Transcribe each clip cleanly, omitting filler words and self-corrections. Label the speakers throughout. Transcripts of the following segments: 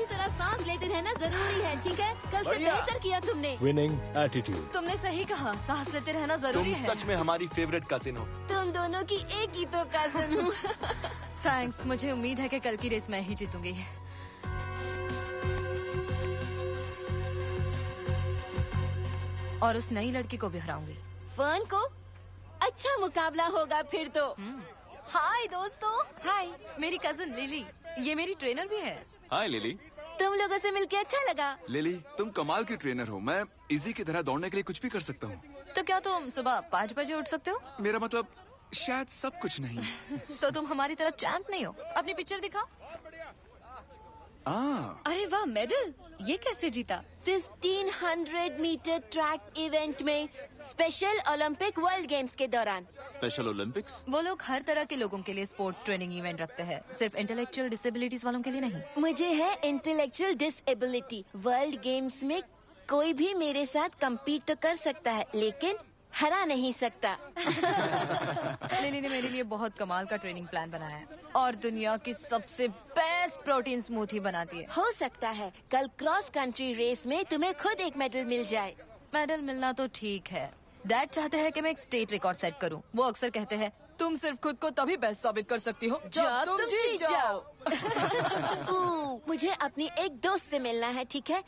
Speaker 1: तरह सांस लेते रहना जरूरी है, ठीक है? कल से बेहतर किया तुमने।
Speaker 2: Winning attitude.
Speaker 1: तुमने सही कहा, सांस लेते रहना जरूरी है।
Speaker 3: तुम सच में हमारी फेवरेट कजिन हो।
Speaker 1: तुम दोनों की एक ही तो कजिन हूँ।
Speaker 4: थैंक्स, मुझे उम्मीद है कि कल की रेस मैं ही जीतूंगी। और उस नई लड़की को भी हराऊंगी।
Speaker 1: फर्न को? अच्छा मुकाबला होगा फिर तो। हाय दोस्तों।
Speaker 4: हाय, मेरी कजिन लिली, ये मेरी ट्रेनर भी है।
Speaker 5: हाय लिली।
Speaker 1: तुम लोगों से मिलके अच्छा लगा।
Speaker 5: लिली, तुम कमाल की ट्रेनर हो। मैं इजी की तरह दौड़ने के लिए कुछ भी कर सकता हूँ।
Speaker 4: तो क्या तुम सुबह 5 बजे उठ सकते हो?
Speaker 5: मेरा मतलब शायद सब कुछ नहीं।
Speaker 4: तो तुम हमारी तरह चैंप नहीं हो। अपनी पिक्चर दिखा।
Speaker 1: अरे वाह, मेडल! ये कैसे जीता? 1500 मीटर ट्रैक इवेंट में स्पेशल ओलंपिक वर्ल्ड गेम्स के दौरान।
Speaker 5: Special Olympics?
Speaker 4: वो लोग हर तरह के लोगों के लिए स्पोर्ट्स ट्रेनिंग इवेंट रखते हैं, सिर्फ इंटेलेक्चुअल डिसेबिलिटीज वालों के लिए नहीं।
Speaker 1: मुझे है इंटेलेक्चुअल डिसेबिलिटी। वर्ल्ड गेम्स में कोई भी मेरे साथ कम्पीट तो कर सकता है, लेकिन हरा नहीं सकता।
Speaker 4: लिली ने मेरे लिए बहुत कमाल का ट्रेनिंग प्लान बनाया है और दुनिया की सबसे बेस्ट प्रोटीन स्मूथी बनाती है।
Speaker 1: हो सकता है कल क्रॉस कंट्री रेस में तुम्हें खुद एक मेडल मिल जाए।
Speaker 4: मेडल मिलना तो ठीक है, डैड चाहते हैं कि मैं एक स्टेट रिकॉर्ड सेट करूं। वो अक्सर कहते हैं तुम सिर्फ खुद को तभी बेस्ट साबित कर सकती हो जब तुम जीत जाओ।
Speaker 1: मुझे अपनी एक दोस्त से मिलना है, ठीक है?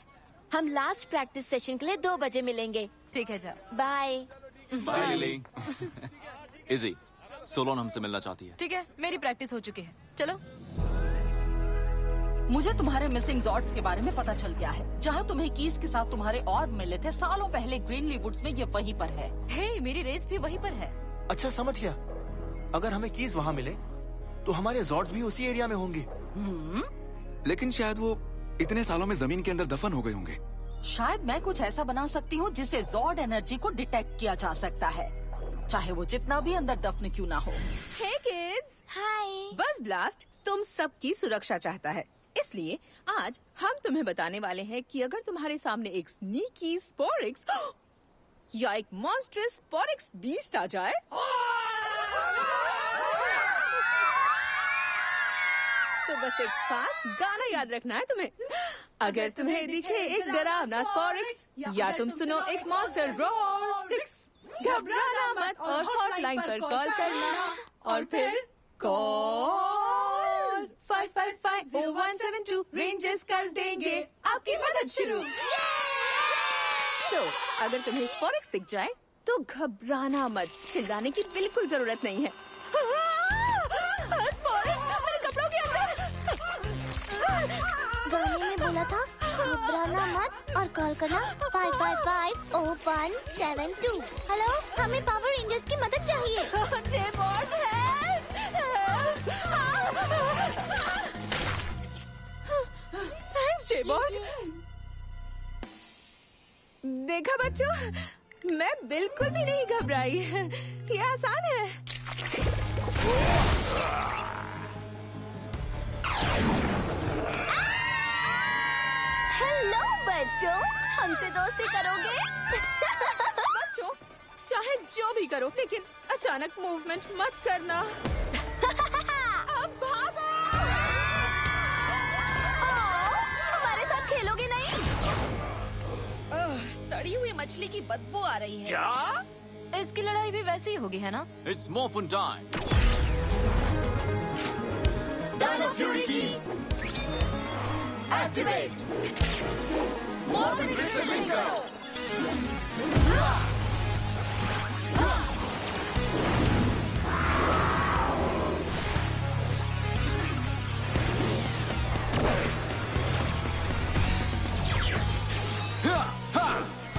Speaker 1: हम लास्ट प्रैक्टिस सेशन के लिए 2 बजे मिलेंगे।
Speaker 4: ठीक है, जाओ।
Speaker 1: बाय।
Speaker 5: Bye Lily. इजी, सोलोन हमसे मिलना चाहती है।
Speaker 4: ठीक है, मेरी प्रैक्टिस हो चुकी है, चलो।
Speaker 6: मुझे तुम्हारे मिसिंग जॉर्ड्स के बारे में पता चल गया है। जहाँ तुम्हें कीज के साथ तुम्हारे और मिले थे सालों पहले ग्रीनली वुड्स में, ये वहीं पर है।
Speaker 4: हे, मेरी रेस भी वहीं पर है।
Speaker 3: अच्छा समझ गया। अगर हमें कीज वहाँ मिले तो हमारे जॉर्ड्स भी उसी एरिया में होंगे।
Speaker 5: लेकिन शायद वो इतने सालों में जमीन के अंदर दफन हो गए होंगे।
Speaker 6: शायद मैं कुछ ऐसा बना सकती हूँ जिससे जॉर्ड एनर्जी को डिटेक्ट किया जा सकता है, चाहे वो जितना भी अंदर दफन क्यों ना हो।
Speaker 7: हे किड्स,
Speaker 1: हाय।
Speaker 7: बस ब्लास्ट तुम सबकी सुरक्षा चाहता है, इसलिए आज हम तुम्हें बताने वाले हैं कि अगर तुम्हारे सामने एक स्नीकी स्पोरिक्स या एक मॉन्स्ट्रस स्पोरिक्स बीस्ट आ जाए तो बस एक खास गाना याद रखना है तुम्हें। अगर तुम्हें दिखे एक डरावना स्पोरिक्स या तुम सुनो एक मॉन्स्टर रोरिक्स, घबराना मत और हॉटलाइन पर कॉल करना और फिर कॉल 5550172 रेंजर्स कर देंगे आपकी मदद शुरू। तो अगर तुम्हें स्पोरिक्स दिख जाए तो घबराना मत, चिल्लाने की बिल्कुल जरूरत नहीं है।
Speaker 8: गाने में बोला था घबराना मत और कॉल करना 5550172। हेलो, हमें पावर रेंजर्स की मदद चाहिए।
Speaker 7: थैंक्स जेबॉर्ड। देखा बच्चों, मैं बिल्कुल भी नहीं घबराई। ये आसान है।
Speaker 1: हेलो बच्चों, हमसे दोस्ती करोगे?
Speaker 7: बच्चों, चाहे जो भी करो लेकिन अचानक मूवमेंट मत करना। अब भागो।
Speaker 1: हमारे साथ खेलोगे नहीं?
Speaker 4: सड़ी हुई मछली की बदबू आ रही है।
Speaker 5: क्या?
Speaker 4: इसकी लड़ाई भी वैसी ही होगी, है ना?
Speaker 5: It's Morphin time.
Speaker 9: Dino Fury Key. Activate. Morphin Grid Link करो.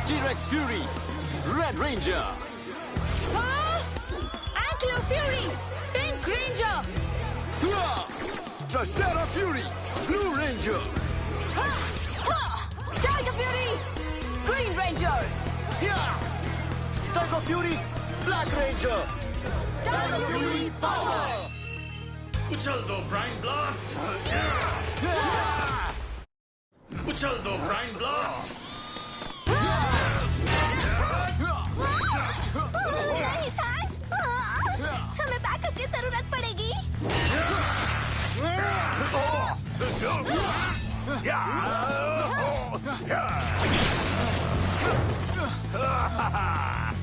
Speaker 5: T-Rex Fury, Red Ranger.
Speaker 7: Ankylo Fury, Pink Ranger.
Speaker 5: Tricera Fury, Blue Ranger.
Speaker 1: Tiger Fury, Green Ranger.
Speaker 3: Tiger Fury, Black Ranger.
Speaker 9: Dino Fury Power.
Speaker 10: उछल दो Bryan blast. उछल दो Bryan blast.
Speaker 1: हमें backup की जरूरत पड़ेगी।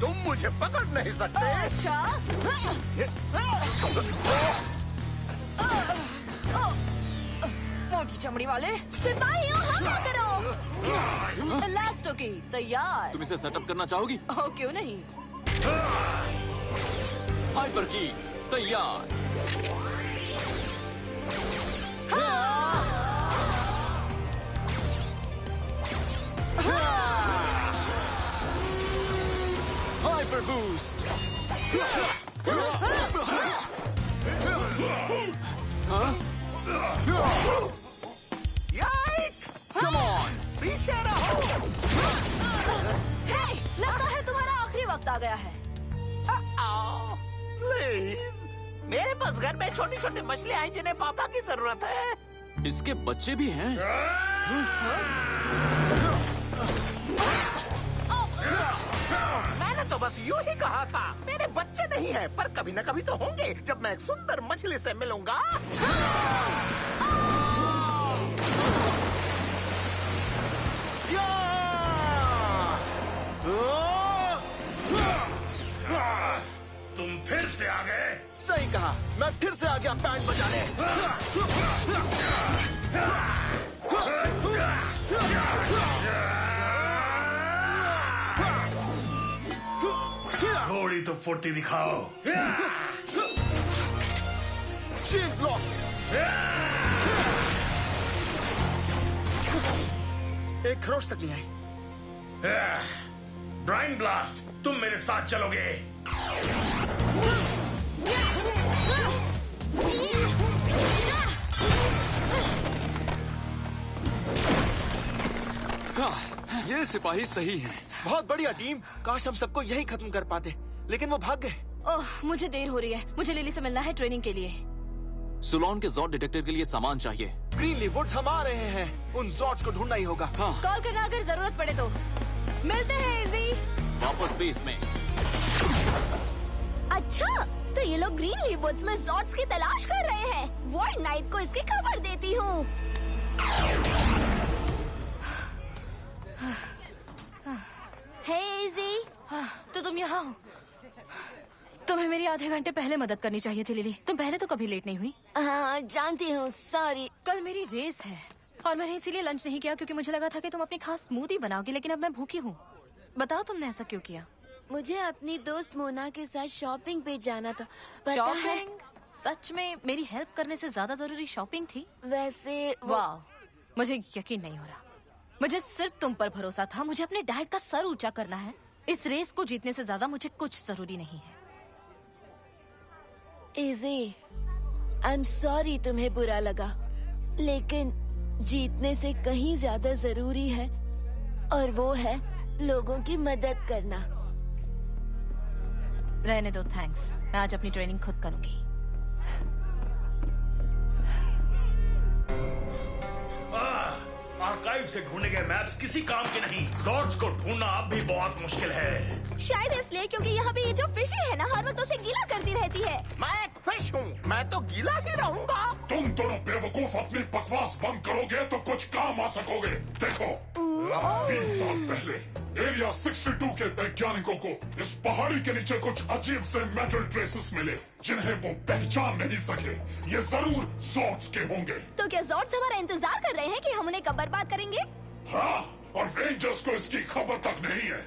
Speaker 9: तुम मुझे पकड़ नहीं सकते।
Speaker 4: अच्छा मोटी चमड़ी वाले
Speaker 1: सिपाहियों हमला करो।
Speaker 4: इलास्टो की तैयार।
Speaker 5: तुम इसे सेटअप करना चाहोगी?
Speaker 4: ओ क्यों नहीं।
Speaker 5: हाइपर की तैयार। Hyper boost.
Speaker 9: कम ऑन, पीछे रहो।
Speaker 4: हे, लगता है तुम्हारा आखिरी वक्त आ गया है।
Speaker 9: प्लीज, मेरे पास घर में छोटी छोटी मछलियां हैं जिन्हें पापा की जरूरत है।
Speaker 5: इसके बच्चे भी हैं।
Speaker 9: मैंने तो बस यूं ही कहा था। मेरे बच्चे नहीं हैं, पर कभी न कभी तो होंगे जब मैं एक सुंदर मछली से मिलूंगा।
Speaker 10: तुम फिर से आ गए।
Speaker 3: सही कहा, मैं फिर से आ गया बैंड बजाने।
Speaker 10: थोड़ी तो फुर्ती दिखाओ।
Speaker 3: Shield block. एक खरोच तक नहीं आई।
Speaker 10: ब्राइन ब्लास्ट, तुम मेरे साथ चलोगे।
Speaker 3: ये सिपाही सही है। बहुत बढ़िया टीम। काश हम सबको यही खत्म कर पाते, लेकिन वो भाग गए।
Speaker 4: ओह, मुझे देर हो रही है। मुझे लिली से मिलना है ट्रेनिंग के लिए।
Speaker 5: सुलोन के जॉर्ड डिटेक्टर के लिए सामान चाहिए।
Speaker 3: ग्रीनली वुड्स हम आ रहे हैं। उन जॉर्ड्स को ढूंढना ही होगा।
Speaker 5: हाँ,
Speaker 4: कॉल करना अगर जरूरत पड़े तो। मिलते हैं इजी।
Speaker 5: वापस बेस में।
Speaker 1: अच्छा, तो ये लोग ग्रीनली वुड्स में जॉर्ड्स की तलाश कर रहे हैं। वॉइड नाइट को इसकी खबर देती हूँ। हे इजी,
Speaker 4: तो तुम यहाँ हो। तुम्हें मेरी आधे घंटे पहले मदद करनी चाहिए थी लिली। तुम पहले तो कभी लेट नहीं हुई।
Speaker 1: हाँ जानती हूँ, सॉरी।
Speaker 4: कल मेरी रेस है और मैंने इसीलिए लंच नहीं किया क्योंकि मुझे लगा था कि तुम अपनी खास स्मूदी बनाओगी, लेकिन अब मैं भूखी हूँ। बताओ तुमने ऐसा क्यों किया?
Speaker 1: मुझे अपनी दोस्त मोना के साथ शॉपिंग पे जाना था। पता है,
Speaker 4: शॉपिंग? सच में मेरी हेल्प करने से ज्यादा जरूरी शॉपिंग थी?
Speaker 1: वैसे
Speaker 4: वाह, मुझे यकीन नहीं हो रहा। मुझे सिर्फ तुम पर भरोसा था। मुझे अपने डैड का सर ऊंचा करना है। इस रेस को जीतने से ज्यादा मुझे कुछ जरूरी नहीं है।
Speaker 1: इजी, आई एम सॉरी तुम्हें बुरा लगा, लेकिन जीतने से कहीं ज्यादा जरूरी है, और वो है लोगों की मदद करना।
Speaker 4: रहने दो, थैंक्स। मैं आज अपनी ट्रेनिंग खुद करूंगी।
Speaker 10: आर्काइव से ढूंढे गए मैप्स किसी काम के नहीं। जॉर्ड्स को ढूंढना अब भी बहुत मुश्किल है।
Speaker 1: शायद इसलिए क्योंकि यहाँ पे ये जो फिशी है ना, हर वक्त उसे गीला करती रहती है।
Speaker 9: मैं एक फिश हूँ, मैं तो गीला ही रहूंगा।
Speaker 2: तुम दोनों बेवकूफ अपनी बकवास बंद करोगे तो कुछ काम आ सकोगे। देखो, 20 साल पहले एरिया 62 के वैज्ञानिकों को इस पहाड़ी के नीचे कुछ अजीब से मेटल ट्रेसेस मिले जिन्हें वो पहचान नहीं सके। ये जरूर जॉर्ड्स के होंगे।
Speaker 1: तो क्या जॉर्ड्स हमारा इंतजार कर रहे हैं कि हम उन्हें कब बर्बाद करेंगे?
Speaker 2: हाँ, और रेंजर्स को इसकी खबर तक नहीं है।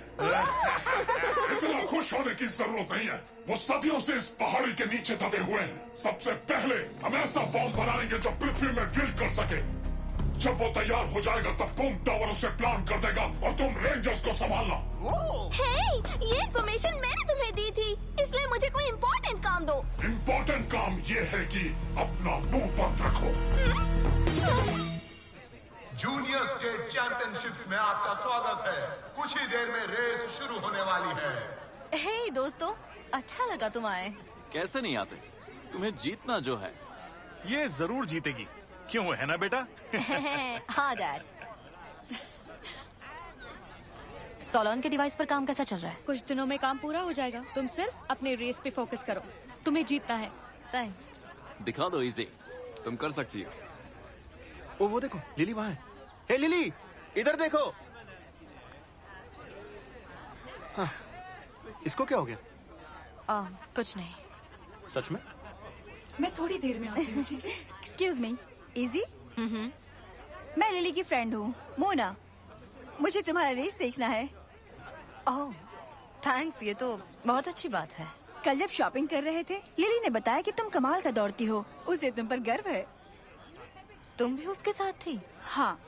Speaker 2: इतना खुश होने की जरूरत नहीं है। वो सदियों से इस पहाड़ी के नीचे दबे हुए हैं। सबसे पहले हम ऐसा बॉम्ब बनाएंगे जो पृथ्वी में ड्रिल कर सके। जब वो तैयार हो जाएगा तब बूम टावर उसे प्लान कर देगा और तुम रेंजर्स को संभालना।
Speaker 1: हे, ये इन्फॉर्मेशन मैंने तुम्हें दी थी, इसलिए मुझे कोई इम्पोर्टेंट काम दो।
Speaker 2: इम्पोर्टेंट काम ये है कि अपना मुंह बंद रखो।
Speaker 11: जूनियर स्टेट चैंपियनशिप में आपका स्वागत है। कुछ ही देर में रेस शुरू होने वाली है।
Speaker 4: हे दोस्तों, अच्छा लगा तुम आए।
Speaker 5: कैसे नहीं आते? तुम्हें जीतना जो है।
Speaker 10: ये जरूर जीतेगी, क्यों है ना बेटा?
Speaker 4: हाँ डैड। सोलोन के डिवाइस पर काम कैसा चल रहा है?
Speaker 12: कुछ दिनों में काम पूरा हो जाएगा। तुम सिर्फ अपने रेस पे फोकस करो, तुम्हें जीतना है।
Speaker 4: थैंक्स।
Speaker 5: दिखा दो इजी, तुम कर सकती हो।
Speaker 3: वो देखो, लिली वहाँ है। हे लिली, इधर देखो। हाँ, इसको क्या हो गया?
Speaker 4: कुछ नहीं।
Speaker 3: सच में?
Speaker 13: मैं थोड़ी देर में आती हूँ, ठीक है?
Speaker 14: Excuse me, easy? मैं लिली की फ्रेंड हूँ, मोना। मुझे तुम्हारा रेस देखना है।
Speaker 4: ओह, थैंक्स, ये तो बहुत अच्छी बात है।
Speaker 14: कल जब शॉपिंग कर रहे थे, लिली ने बताया कि तुम कमाल का दौड़ती हो। उसे तुम पर गर्व है।
Speaker 4: तुम भी उसके साथ थी?
Speaker 14: हाँ,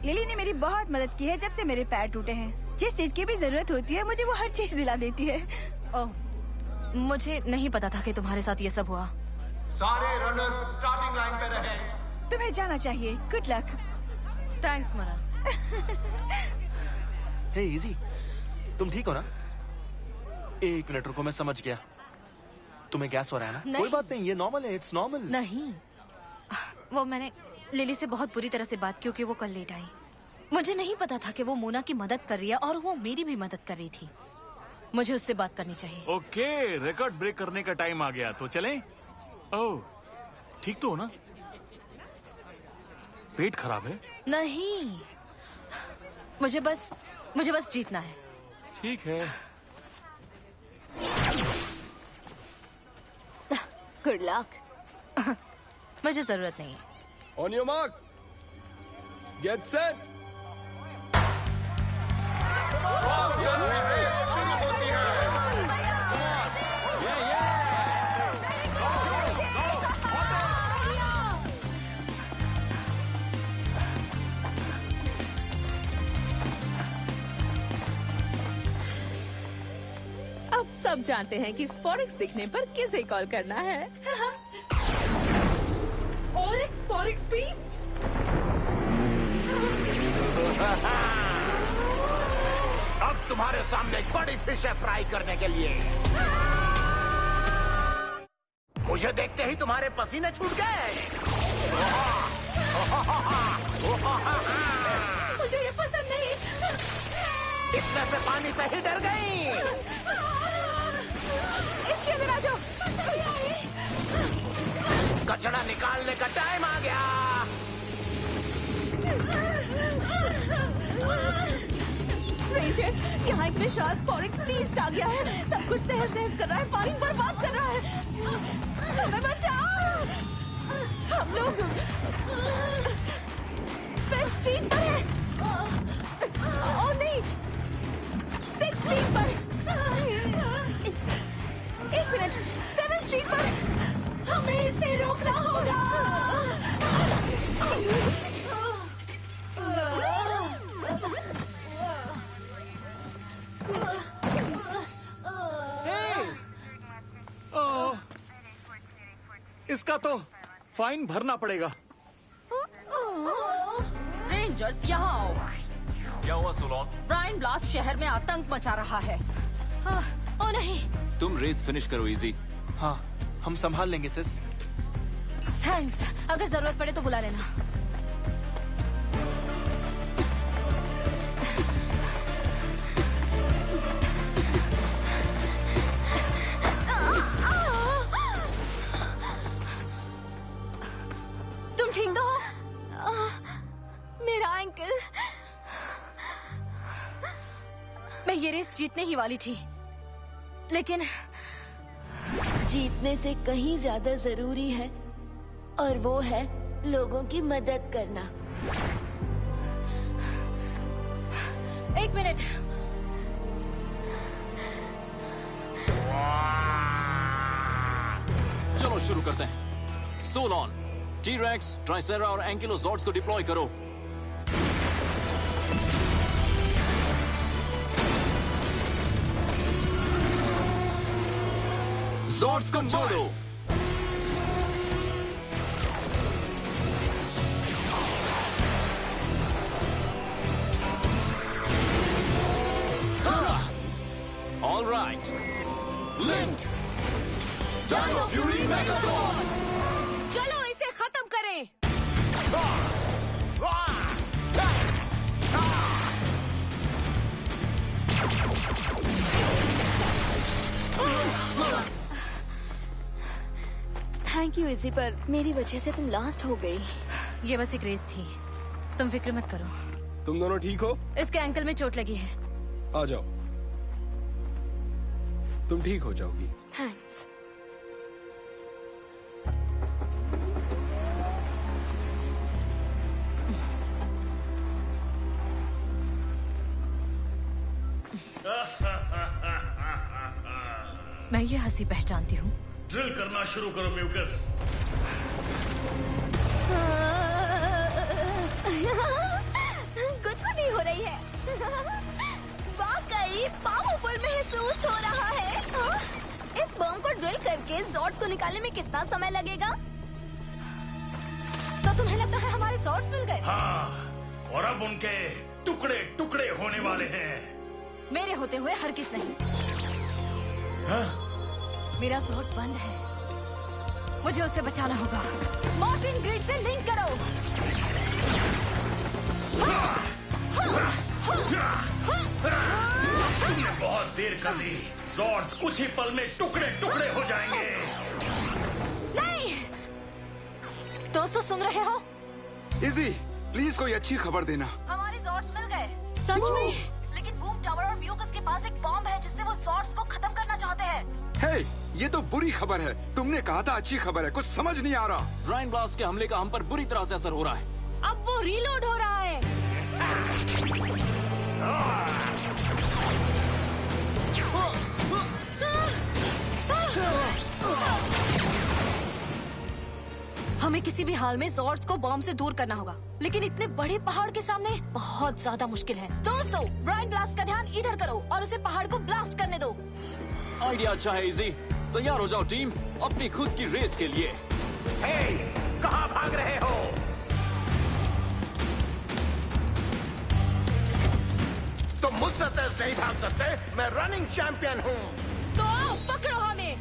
Speaker 14: लिली ने मेरी बहुत मदद की है जब से मेरे पैर टूटे हैं। जिस चीज की भी जरूरत होती है, मुझे वो हर चीज दिला देती है।
Speaker 4: ओह, मुझे नहीं पता था कि तुम्हारे साथ ये सब हुआ।
Speaker 11: सारे रनर्स स्टार्टिंग लाइन पे रहें।
Speaker 14: तुम्हें जाना चाहिए। Good luck.
Speaker 4: थैंक्स मोना।
Speaker 3: हे इजी, तुम ठीक हो ना? 1 मिनट रुको, मैं समझ गया। तुम्हें गैस हो रहा है ना? कोई बात नहीं, ये नॉर्मल है, इट्स नॉर्मल।
Speaker 4: नहीं, वो मैंने लिली से बहुत बुरी तरह से बात की क्योंकि वो कल लेट आई। मुझे नहीं पता था कि वो मोना की मदद कर रही है और वो मेरी भी मदद कर रही थी। मुझे उससे बात करनी चाहिए।
Speaker 10: ओके, रिकॉर्ड ब्रेक करने का टाइम आ गया, तो चलें? ओह, ठीक तो हो ना? पेट खराब है?
Speaker 4: नहीं, मुझे बस जीतना है।
Speaker 10: ठीक है।
Speaker 1: Good luck.
Speaker 4: मुझे जरूरत नहीं है।
Speaker 15: On your mark, get set.
Speaker 7: अब सब जानते हैं कि स्पोरिक्स दिखने पर किसे कॉल करना है।
Speaker 13: ऑरिक्स पोरिक्स बीस्ट।
Speaker 9: अब तुम्हारे सामने एक बड़ी फिश है फ्राई करने के लिए। मुझे देखते ही तुम्हारे पसीने छूट गए।
Speaker 13: मुझे ये पसंद नहीं।
Speaker 9: इतने से पानी से ही डर गई।
Speaker 13: इसके अंदर आ जाओ।
Speaker 9: कचरा निकालने का टाइम आ गया।
Speaker 7: रेंजर्स, यहाँ एक विशाल स्पोरिक्स बीस्ट आ गया है। सब कुछ तहस नहस कर रहा है, पानी बर्बाद कर रहा है। हमें बचाओ। हम लोग 5th स्ट्रीट पर है। ओह नहीं, 6th स्ट्रीट पर। 1 मिनट, 7th स्ट्रीट पर। हमें इसे रोकना होगा।
Speaker 10: इसका तो फाइन भरना पड़ेगा।
Speaker 6: रेंजर्स यहाँ आओ।
Speaker 5: क्या हुआ सोलोन?
Speaker 6: ब्रायन ब्लास्ट शहर में आतंक मचा रहा है।
Speaker 4: ओ नहीं।
Speaker 5: तुम रेस फिनिश करो इजी।
Speaker 3: हाँ, हम संभाल लेंगे सिस।
Speaker 4: थैंक्स, अगर जरूरत पड़े तो बुला लेना। तुम ठीक तो हो? मेरा एंकल। मैं ये रेस जीतने ही वाली थी, लेकिन
Speaker 1: जीतने से कहीं ज्यादा जरूरी है और वो है लोगों की मदद करना।
Speaker 4: 1 मिनट।
Speaker 5: चलो शुरू करते हैं। सोलोन, टी-रेक्स, ट्राइसेरा और एंकिलोजॉर्ड्स को डिप्लॉय करो। जॉर्ड्स को जोड़ो। All right. Linked. Dino Fury Megazord.
Speaker 4: चलो इसे खत्म करें।
Speaker 1: थैंक यू इजी, पर मेरी वजह से तुम लास्ट हो गई।
Speaker 4: ये बस एक रेस थी। तुम फिक्र मत करो।
Speaker 15: तुम दोनों ठीक हो?
Speaker 4: इसके एंकल में चोट लगी है।
Speaker 15: आ जाओ, तुम ठीक हो जाओगी।
Speaker 4: थैंक्स। मैं ये हंसी पहचानती हूँ।
Speaker 10: ड्रिल करना शुरू करो म्यूकस।
Speaker 14: गुदगुदी हो रही है। वाकई पावरफुल महसूस हो रहा है। इस बम को ड्रिल करके जॉर्ड्स को निकालने में कितना समय लगेगा?
Speaker 4: तो तुम्हें लगता है हमारे जॉर्ड्स मिल गए?
Speaker 10: हाँ, और अब उनके टुकड़े टुकड़े होने वाले हैं।
Speaker 4: मेरे होते हुए हरगिज़ नहीं।
Speaker 10: हाँ?
Speaker 4: मेरा जॉर्ड बंद है, मुझे उसे बचाना होगा। मॉर्टिन ग्रिड से लिंक करो।
Speaker 10: तुमने बहुत देर कर दी। जॉर्ड्स कुछ ही पल में टुकड़े टुकड़े हो जाएंगे।
Speaker 4: नहीं, दोस्तों सुन रहे हो?
Speaker 16: इजी, प्लीज कोई अच्छी खबर देना।
Speaker 4: हमारे जॉर्ड्स मिल गए। सच में? लेकिन बूम टावर और म्यूकस के पास एक बॉम्ब है जिससे वो जॉर्ड्स को खत्म करना चाहते हैं।
Speaker 16: हे, ये तो बुरी खबर है। तुमने कहा था अच्छी खबर है, कुछ समझ नहीं आ रहा।
Speaker 5: ब्राइन ब्लास्ट के हमले का हम पर बुरी तरह से असर हो रहा है।
Speaker 4: अब वो रीलोड हो रहा है। हमें किसी भी हाल में जॉर्ड्स को बॉम्ब से दूर करना होगा, लेकिन इतने बड़े पहाड़ के सामने बहुत ज्यादा मुश्किल है। दोस्तों, ब्राइन ब्लास्ट का ध्यान इधर करो और उसे पहाड़ को ब्लास्ट करने दो।
Speaker 5: आइडिया अच्छा है इजी। तैयार हो जाओ टीम, अपनी खुद की रेस के लिए।
Speaker 9: हे, कहाँ भाग रहे हो? तुम मुझसे तेज नहीं भाग सकते। मैं रनिंग चैंपियन हूँ।
Speaker 4: तो आओ, पकड़ो हमें।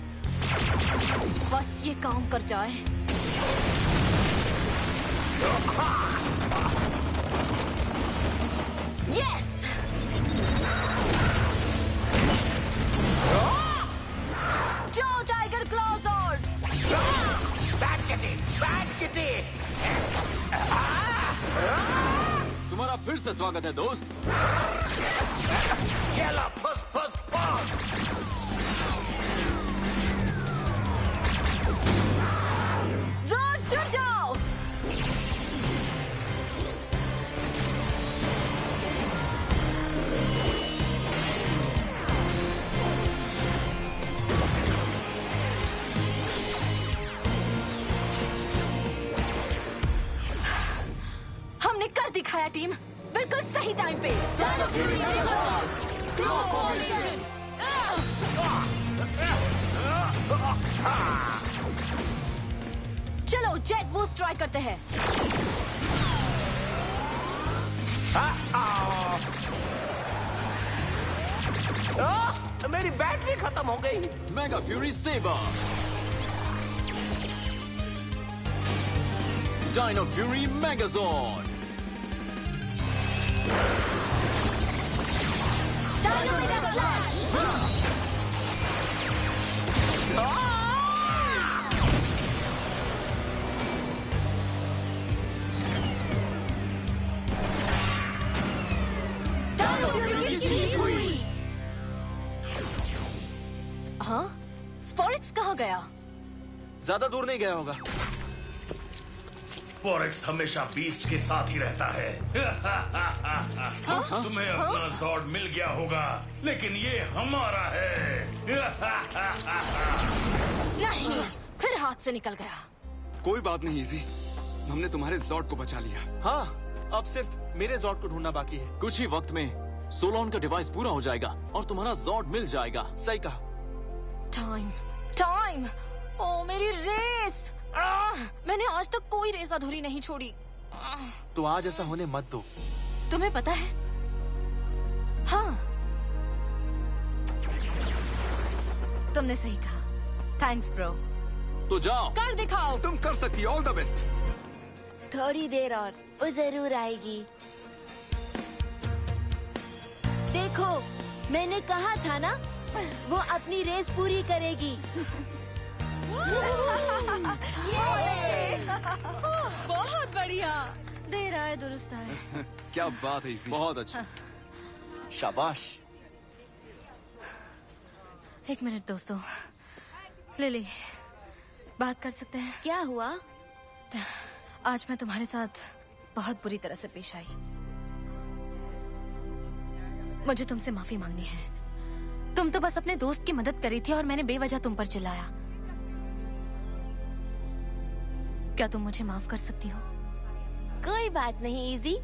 Speaker 4: बस ये काम कर जाए। यस! जो टाइगर क्लॉज़र्स!
Speaker 9: Bad kitty, bad kitty.
Speaker 5: तुम्हारा फिर से स्वागत है दोस्त।
Speaker 9: ये लो, फुस फुस फुस।
Speaker 4: ज़ॉर्ड्स जुड़ जाओ। हमने कर दिखाया टीम, बिल्कुल सही टाइम पे। चलो जेट बूस्ट ट्राई करते हैं।
Speaker 9: मेरी बैटरी खत्म हो गई।
Speaker 5: Mega fury saber. Dino fury megazord.
Speaker 4: Dino mega flash. Dino fury की जीत हुई। हाँ, स्पोरिक्स कहाँ गया?
Speaker 3: ज्यादा दूर नहीं गया होगा।
Speaker 10: पोरेक्स हमेशा बीस्ट के साथ ही रहता है। तुम्हें अपना जॉर्ड मिल गया होगा, लेकिन ये हमारा है।
Speaker 4: नहीं, फिर हाथ से निकल गया।
Speaker 16: कोई बात नहीं इजी, हमने तुम्हारे जॉर्ड को बचा लिया।
Speaker 3: हाँ, अब सिर्फ मेरे जॉर्ड को ढूंढना बाकी है।
Speaker 5: कुछ ही वक्त में सोलॉन का डिवाइस पूरा हो जाएगा और तुम्हारा जॉर्ड मिल जाएगा।
Speaker 3: सही कहा।
Speaker 4: Time, time. ओ मेरी रेस! मैंने आज तक कोई रेस अधूरी नहीं छोड़ी।
Speaker 3: तो आज ऐसा होने मत दो।
Speaker 4: तुम्हें पता है? हाँ, तुमने सही कहा। Thanks bro.
Speaker 5: तो जाओ,
Speaker 4: कर दिखाओ।
Speaker 16: तुम कर सकती हो। All the best.
Speaker 1: थोड़ी देर और वो जरूर आएगी। देखो, मैंने कहा था ना, वो अपनी रेस पूरी करेगी।
Speaker 12: बहुत बढ़िया।
Speaker 4: देर आए दुरुस्त आए।
Speaker 5: क्या बात है इसी। बहुत अच्छा।
Speaker 3: शाबाश।
Speaker 4: एक मिनट दोस्तों, लिली बात कर सकते हैं?
Speaker 1: क्या हुआ?
Speaker 4: आज मैं तुम्हारे साथ बहुत बुरी तरह से पेश आई। मुझे तुमसे माफी मांगनी है। तुम तो बस अपने दोस्त की मदद करी थी और मैंने बेवजह तुम पर चिल्लाया। क्या तुम मुझे माफ कर सकती हो?
Speaker 1: कोई बात नहीं इजी,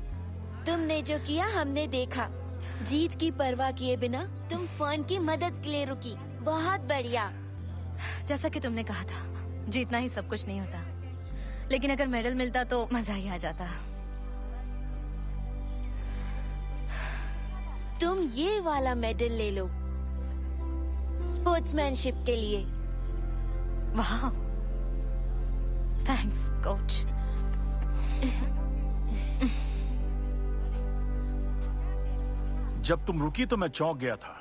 Speaker 1: तुमने जो किया हमने देखा। जीत की परवाह किए बिना तुम फन की मदद के लिए रुकी। बहुत बढ़िया।
Speaker 4: जैसा कि तुमने कहा था, जीतना ही सब कुछ नहीं होता, लेकिन अगर मेडल मिलता तो मजा ही आ जाता।
Speaker 1: तुम ये वाला मेडल ले लो, स्पोर्ट्समैनशिप के लिए।
Speaker 4: वाह, थैंक्स कोच।
Speaker 10: जब तुम रुकी तो मैं चौंक गया था,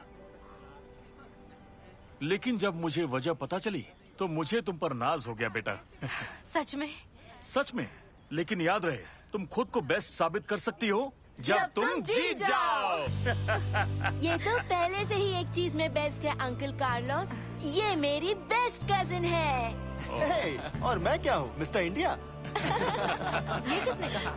Speaker 10: लेकिन जब मुझे वजह पता चली तो मुझे तुम पर नाज हो गया बेटा।
Speaker 4: सच में?
Speaker 10: सच में। लेकिन याद रहे, तुम खुद को बेस्ट साबित कर सकती हो जब तुम जीत जाओ।
Speaker 1: ये तो पहले से ही एक चीज में बेस्ट है अंकल कार्लोस, ये मेरी बेस्ट कजिन है।
Speaker 3: और मैं क्या हूँ, मिस्टर इंडिया?
Speaker 4: ये किसने कहा?